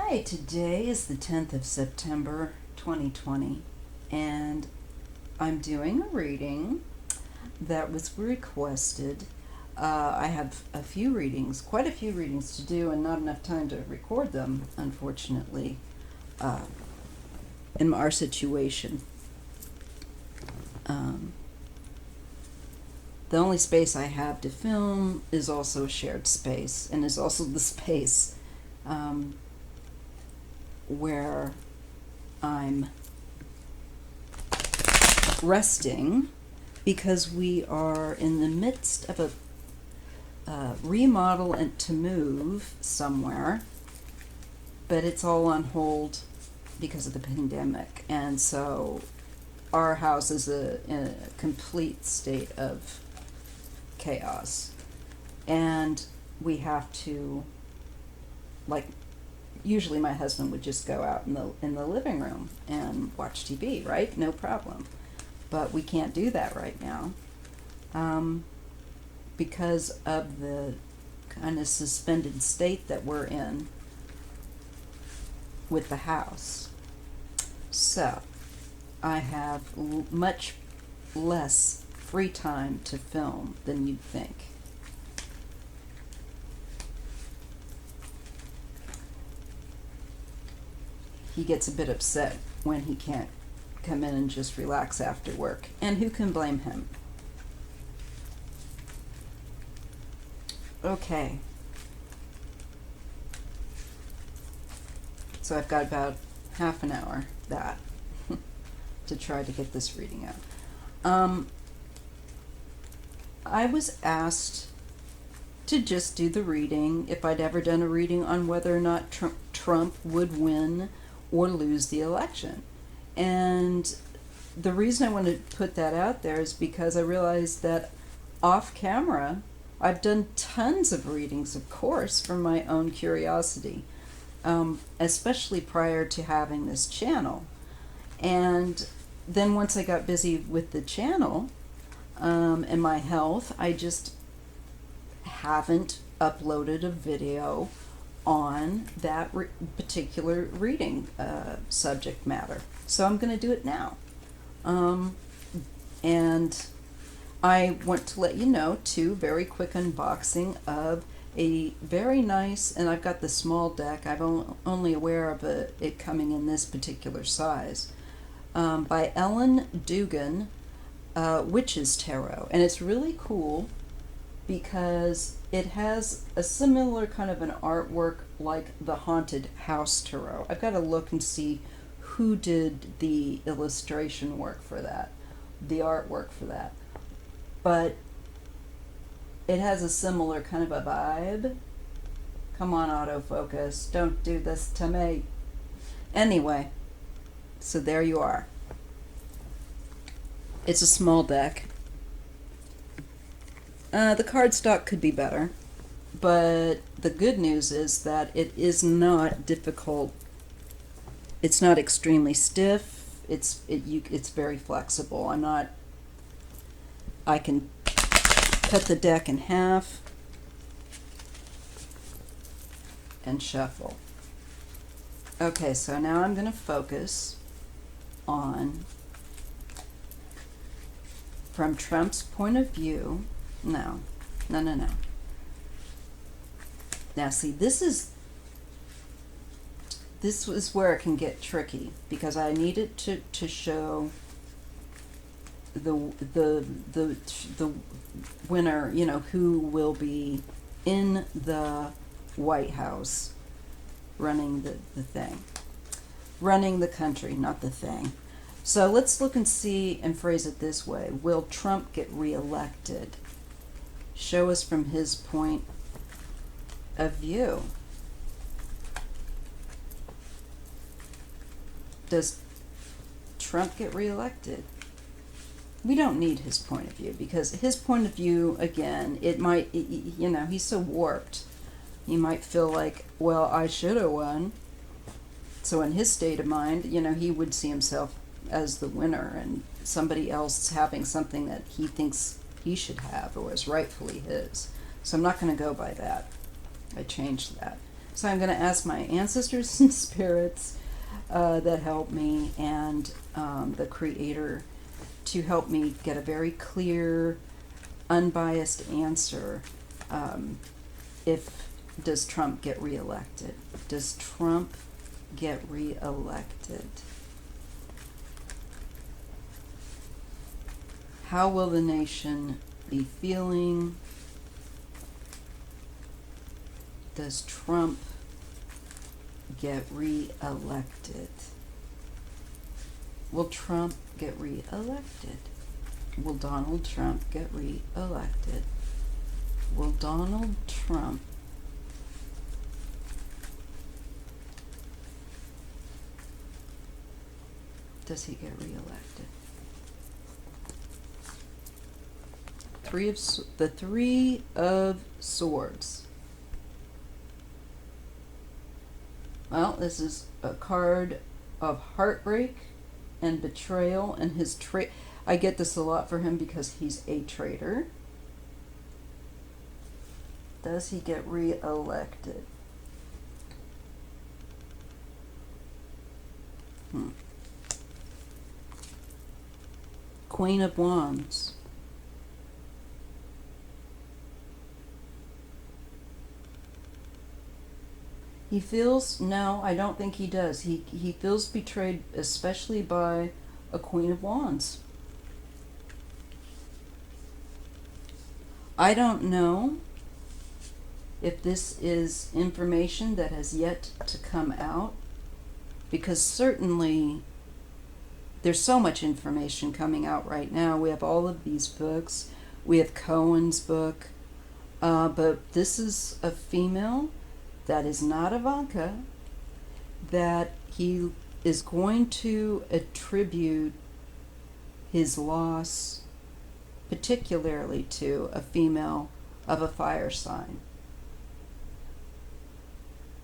Hi, today is the 10th of September 2020, and I'm doing a reading that was requested. I have quite a few readings to do, and not enough time to record them, unfortunately, in our situation. The only space I have to film is also a shared space, and is also the space where I'm resting because we are in the midst of a remodel and to move somewhere, but it's all on hold because of the pandemic, and so our house is in a complete state of chaos, and we have to, like, usually my husband would just go out in the living room and watch TV, right? No problem. But we can't do that right now because of the kind of suspended state that we're in with the house. So I have much less free time to film than you'd think. He gets a bit upset when he can't come in and just relax after work, and who can blame him? Okay. So I've got about half an hour to try to get this reading out. I was asked to just do the reading if I'd ever done a reading on whether or not Trump would win or lose the election. And the reason I want to put that out there is because I realized that off camera, I've done tons of readings, of course, from my own curiosity, especially prior to having this channel. And then once I got busy with the channel and my health, I just haven't uploaded a video on that particular reading subject matter. So I'm going to do it now. And I want to let you know, too, very quick unboxing of a very nice, and I've got the small deck, I'm only aware of it coming in this particular size, by Ellen Dugan, Witch's Tarot. And it's really cool because it has a similar kind of an artwork like the Haunted House Tarot. I've got to look and see who did the illustration work for that, the artwork for that. But it has a similar kind of a vibe. Come on, autofocus, don't do this to me. Anyway, so there you are. It's a small deck. The cardstock could be better, but the good news is that it is not difficult. It's not extremely stiff. It's very flexible. I can cut the deck in half and shuffle. Okay, so now I'm going to focus on, from Trump's point of view. No. Now see, this is where it can get tricky, because I need it to show the winner, who will be in the White House running the thing. Running the country, not the thing. So let's look and see and phrase it this way. Will Trump get reelected? Show us from his point of view. Does Trump get reelected? We don't need his point of view, because his point of view, again, he's so warped. He might feel like, well, I should have won. So in his state of mind, he would see himself as the winner and somebody else having something that he thinks he should have or is rightfully his. So I'm not going to go by that. I changed that. So I'm going to ask my ancestors and spirits that help me, and the Creator, to help me get a very clear, unbiased answer. If does Trump get reelected? Does Trump get reelected? How will the nation be feeling? Does Trump get reelected? Will Trump get reelected? Will Donald Trump get reelected? Will Donald Trump does he get reelected? The Three of Swords. Well, this is a card of heartbreak and betrayal, and his I get this a lot for him because he's a traitor. Does he get reelected? Queen of Wands. He feels, no, I don't think he does. He feels betrayed, especially by a Queen of Wands. I don't know if this is information that has yet to come out, because certainly there's so much information coming out right now. We have all of these books. We have Cohen's book. But this is a female that is not Ivanka, that he is going to attribute his loss particularly to a female of a fire sign.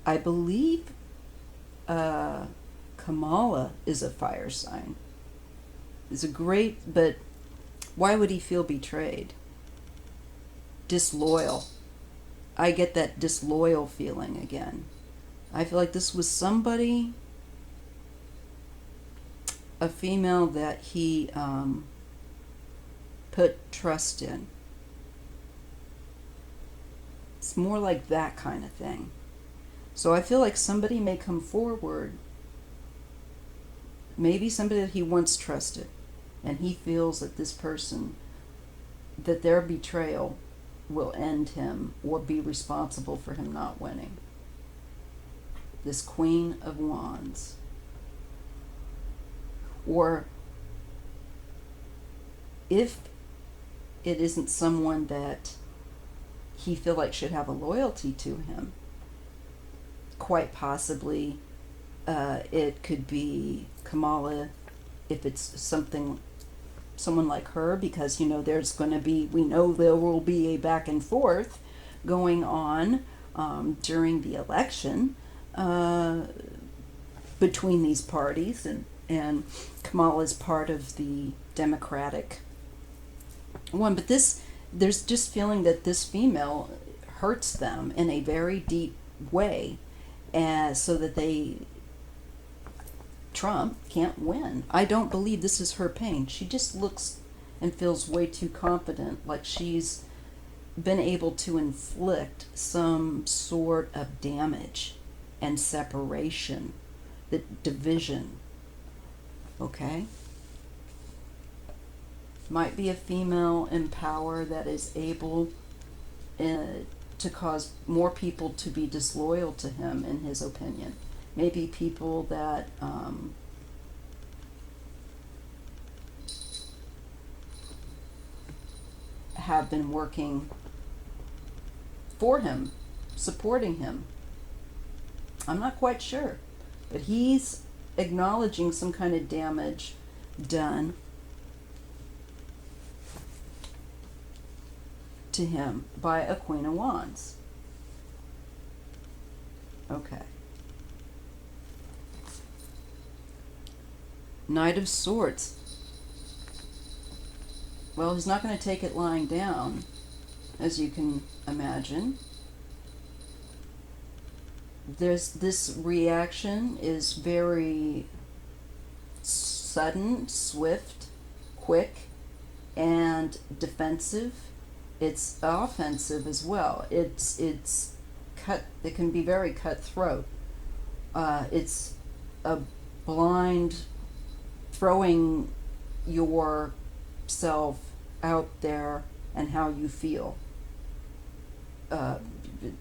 I believe Kamala is a fire sign. It's a great, but why would he feel betrayed? Disloyal. I get that disloyal feeling again. I feel like this was somebody, a female that he put trust in. It's more like that kind of thing. So I feel like somebody may come forward, maybe somebody that he once trusted, and he feels that this person, that their betrayal will end him or be responsible for him not winning. This Queen of Wands. Or if it isn't someone that he feel like should have a loyalty to him, quite possibly it could be Kamala, if it's someone like her, because there's going to be, we know there will be a back and forth going on during the election between these parties, and Kamala is part of the Democratic one. But there's just feeling that this female hurts them in a very deep way, so that Trump can't win. I don't believe this is her pain. She just looks and feels way too confident, like she's been able to inflict some sort of damage and separation, the division. Okay? Might be a female in power that is able to cause more people to be disloyal to him, in his opinion. Maybe people that have been working for him, supporting him. I'm not quite sure. But he's acknowledging some kind of damage done to him by a Queen of Wands. Okay. Knight of Swords. Well, he's not going to take it lying down, as you can imagine. this reaction is very sudden, swift, quick, and defensive. It's offensive as well. It's cut. It can be very cutthroat. It's a blind throwing yourself out there and how you feel. Uh,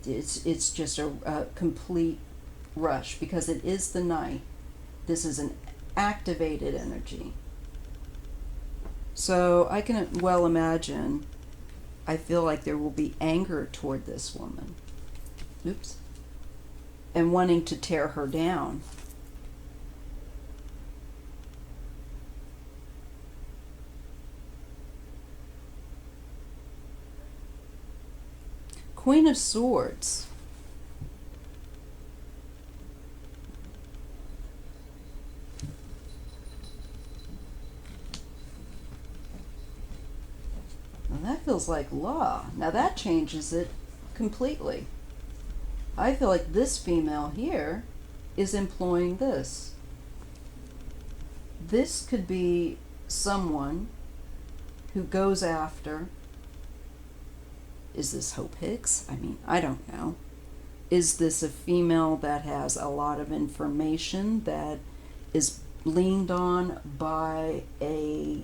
it's just a complete rush because it is the night. This is an activated energy. So I can well imagine, I feel like there will be anger toward this woman. Oops. And wanting to tear her down. Queen of Swords. Now that feels like law. Now that changes it completely. I feel like this female here is employing this. This could be someone who goes after, is this Hope Hicks? I mean, I don't know. Is this a female that has a lot of information that is leaned on by a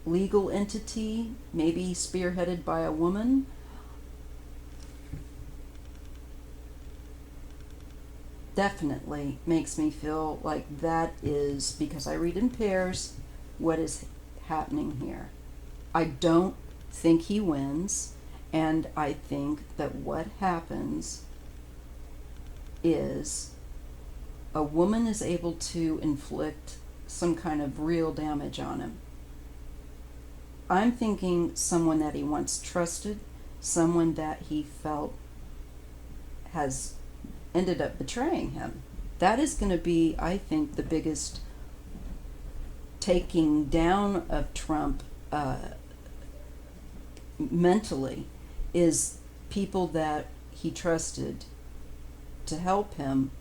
legal entity, maybe spearheaded by a woman? Definitely makes me feel like that is, because I read in pairs, what is happening here. I don't think he wins, and I think that what happens is a woman is able to inflict some kind of real damage on him. I'm thinking someone that he once trusted, someone that he felt has ended up betraying him. That is going to be, I think, the biggest taking down of Trump mentally, is people that he trusted to help him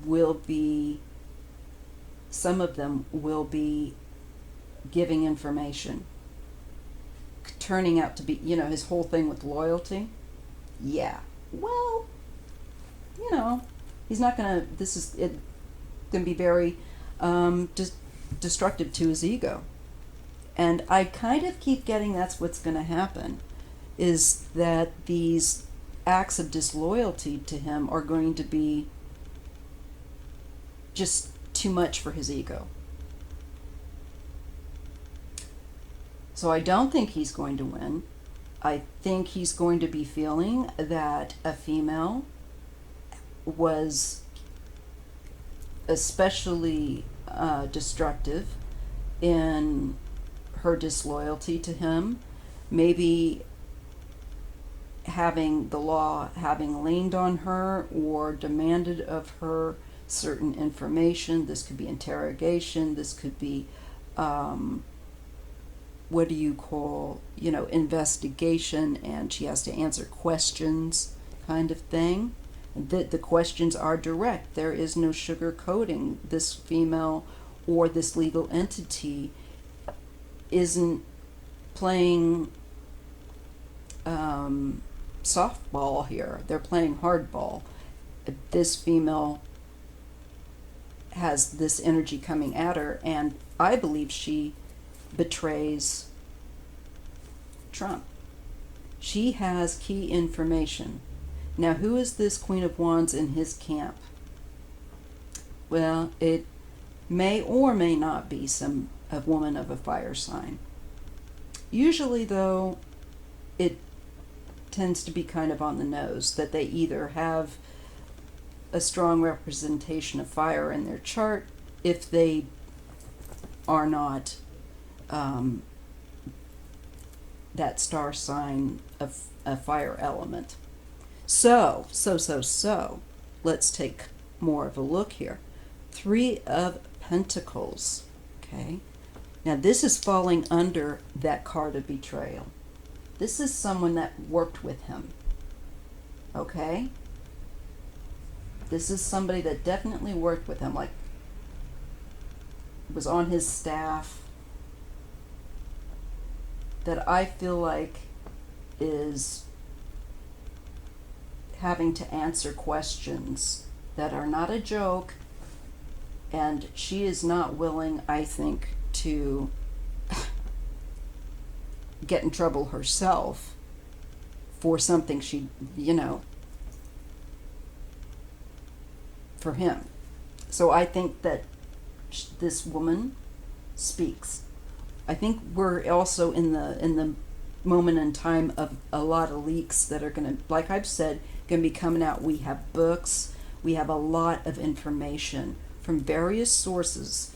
will be, some of them will be giving information, turning out to be, his whole thing with loyalty. Yeah, well, he's not gonna, this is it gonna be very destructive to his ego. And I kind of keep getting that's what's gonna happen, is that these acts of disloyalty to him are going to be just too much for his ego. So I don't think he's going to win. I think he's going to be feeling that a female was especially destructive in her disloyalty to him, maybe having the law having leaned on her or demanded of her certain information. This could be interrogation, this could be what do you call, investigation, and she has to answer questions kind of thing. The questions are direct. There is no sugarcoating. This female or this legal entity isn't playing softball here. They're playing hardball. This female has this energy coming at her, and I believe she betrays Trump. She has key information. Now, who is this Queen of Wands in his camp? Well, it may or may not be a woman of a fire sign. Usually, though, it tends to be kind of on the nose, that they either have a strong representation of fire in their chart, if they are not that star sign of a fire element. So, let's take more of a look here. 3 of Pentacles, okay? Now this is falling under that card of betrayal. This is someone that worked with him, okay? This is somebody that definitely worked with him, like was on his staff, that I feel like is having to answer questions that are not a joke, and she is not willing, I think, to get in trouble herself for something she, for him. So I think that this woman speaks. I think we're also in the moment in time of a lot of leaks that are going to, like I've said, going to be coming out. We have books, we have a lot of information from various sources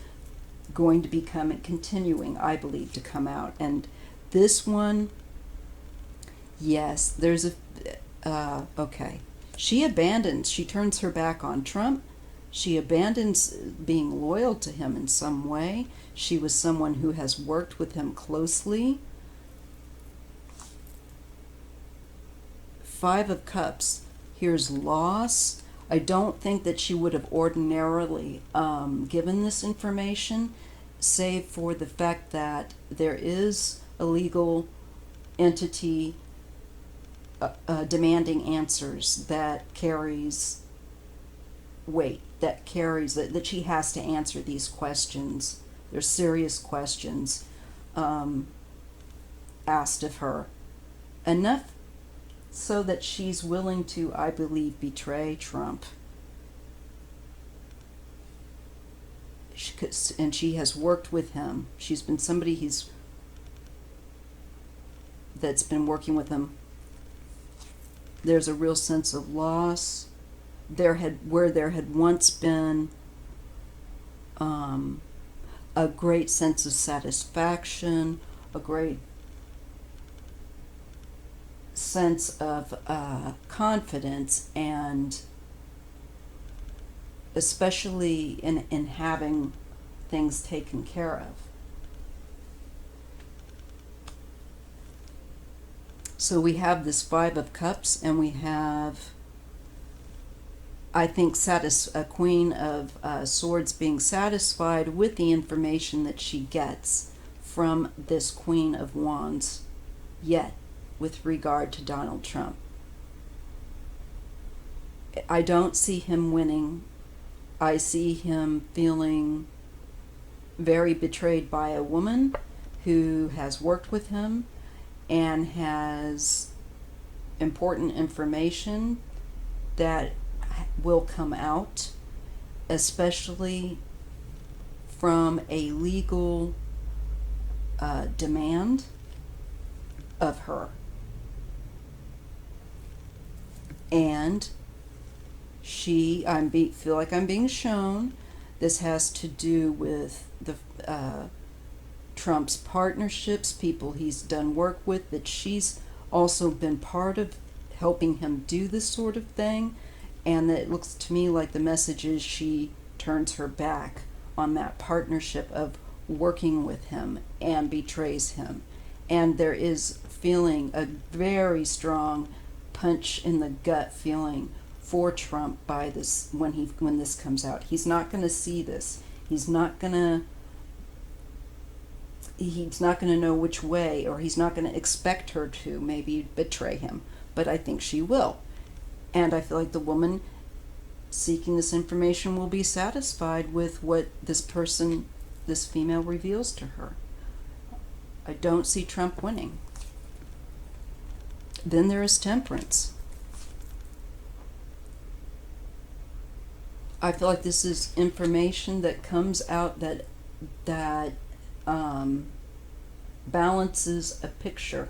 going to be continuing, I believe, to come out. And this one, yes, there's okay. She turns her back on Trump. She abandons being loyal to him in some way. She was someone who has worked with him closely. Five of Cups. Here's loss. I don't think that she would have ordinarily given this information, save for the fact that there is a legal entity demanding answers that carries weight, that she has to answer these questions. They're serious questions asked of her. Enough so that she's willing to, I believe, betray Trump. And she has worked with him. She's been somebody that's been working with him. There's a real sense of loss. Where there had once been a great sense of satisfaction, a great sense of confidence, and especially in having things taken care of. So we have this Five of Cups, and we have, I think, a Queen of Swords being satisfied with the information that she gets from this Queen of Wands, yet with regard to Donald Trump. I don't see him winning. I see him feeling very betrayed by a woman who has worked with him and has important information that will come out, especially from a legal demand of her. And feel like I'm being shown this has to do with the Trump's partnerships, people he's done work with, that she's also been part of helping him do this sort of thing, and that it looks to me like the message is she turns her back on that partnership of working with him and betrays him. And there is feeling a very strong punch in the gut feeling for Trump by this when this comes out. He's not going to see this. He's not going to know which way, or he's not going to expect her to maybe betray him. But I think she will. And I feel like the woman seeking this information will be satisfied with what this female reveals to her. I don't see Trump winning. Then there is Temperance. I feel like this is information that comes out that balances a picture.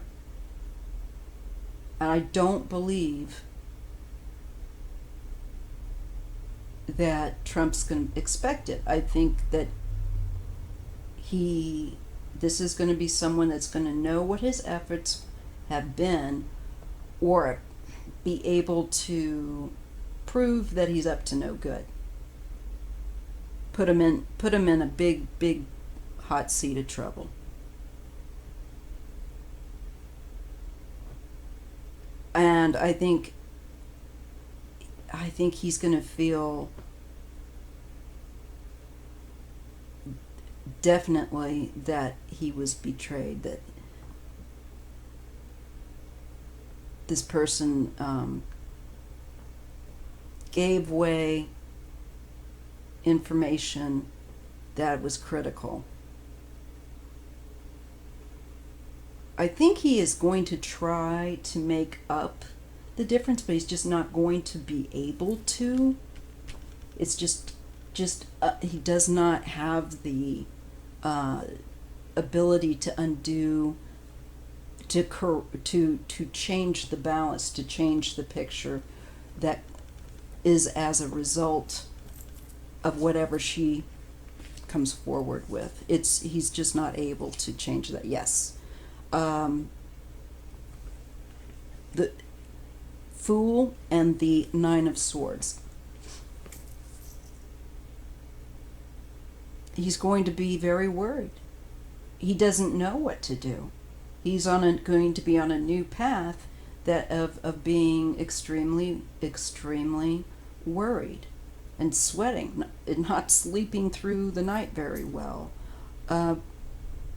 And I don't believe that Trump's going to expect it. I think that this is going to be someone that's going to know what his efforts have been, or be able to prove that he's up to no good. Put him in a big hot seat of trouble. And I think I think he's going to feel definitely that he was betrayed, that this person gave away information that was critical. I think he is going to try to make up the difference, but he's just not going to be able to. It's just he does not have the ability to undo, to change the balance, to change the picture that is as a result of whatever she comes forward with. He's just not able to change that. Yes. The Fool and the Nine of Swords. He's going to be very worried. He doesn't know what to do. He's going to be on a new path that of being extremely, extremely worried and sweating, not sleeping through the night very well.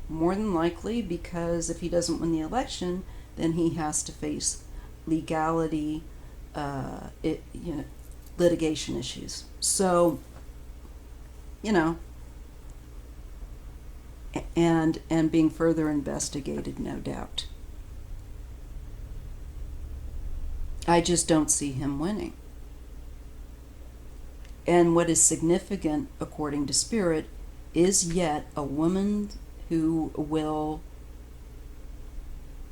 More than likely, because if he doesn't win the election, then he has to face legality, litigation issues. So, and being further investigated, no doubt. I just don't see him winning. And what is significant, according to Spirit, is yet a woman who will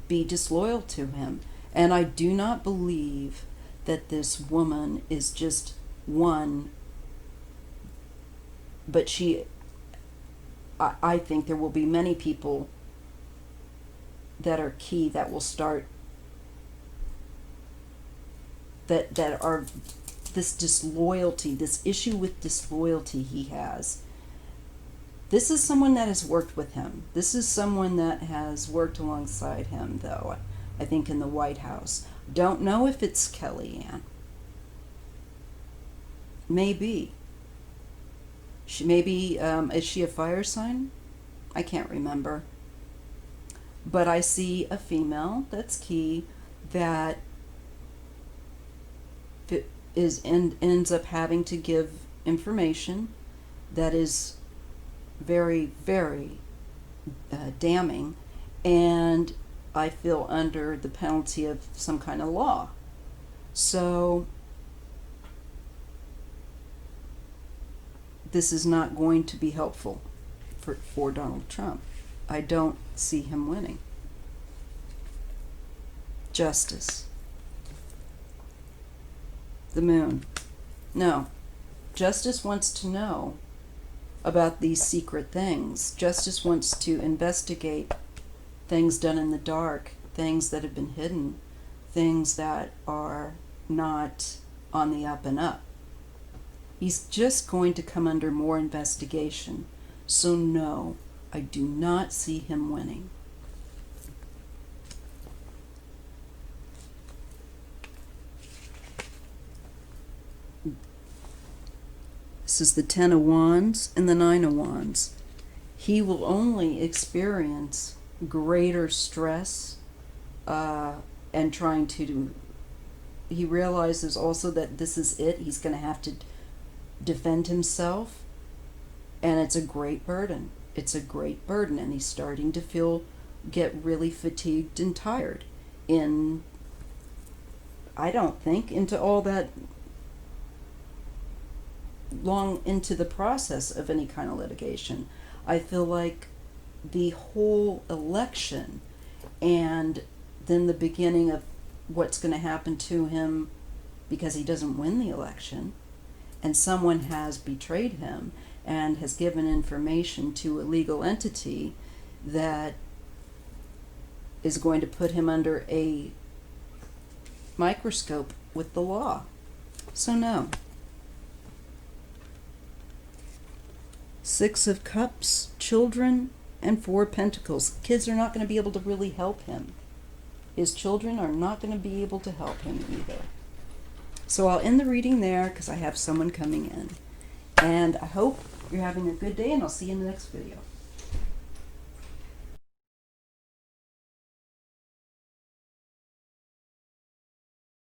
be disloyal to him. And I do not believe that this woman is just one, but I think there will be many people that are key that will start, that are this disloyalty, this issue with disloyalty he has. This is someone that has worked with him. This is someone that has worked alongside him, though, I think, in the White House. Don't know if it's Kellyanne. Maybe. Is she a fire sign? I can't remember. But I see a female that's key that ends up having to give information that is very, very damning, and I feel under the penalty of some kind of law. So this is not going to be helpful for Donald Trump. I don't see him winning. Justice. The Moon. No. Justice wants to know about these secret things. Justice wants to investigate things done in the dark, things that have been hidden, things that are not on the up and up. He's just going to come under more investigation. So no, I do not see him winning. This is the Ten of Wands and the Nine of Wands. He will only experience greater stress and trying to do. He realizes also that this is it. He's going to have to defend himself, and it's a great burden. It's a great burden, and he's starting to get really fatigued and tired I don't think, into all that long into the process of any kind of litigation. I feel like the whole election and then the beginning of what's going to happen to him because he doesn't win the election and someone has betrayed him and has given information to a legal entity that is going to put him under a microscope with the law. So no. Six of Cups, children, and Four of Pentacles. Kids are not going to be able to really help him. His children are not going to be able to help him either. So I'll end the reading there because I have someone coming in. And I hope you're having a good day, and I'll see you in the next video.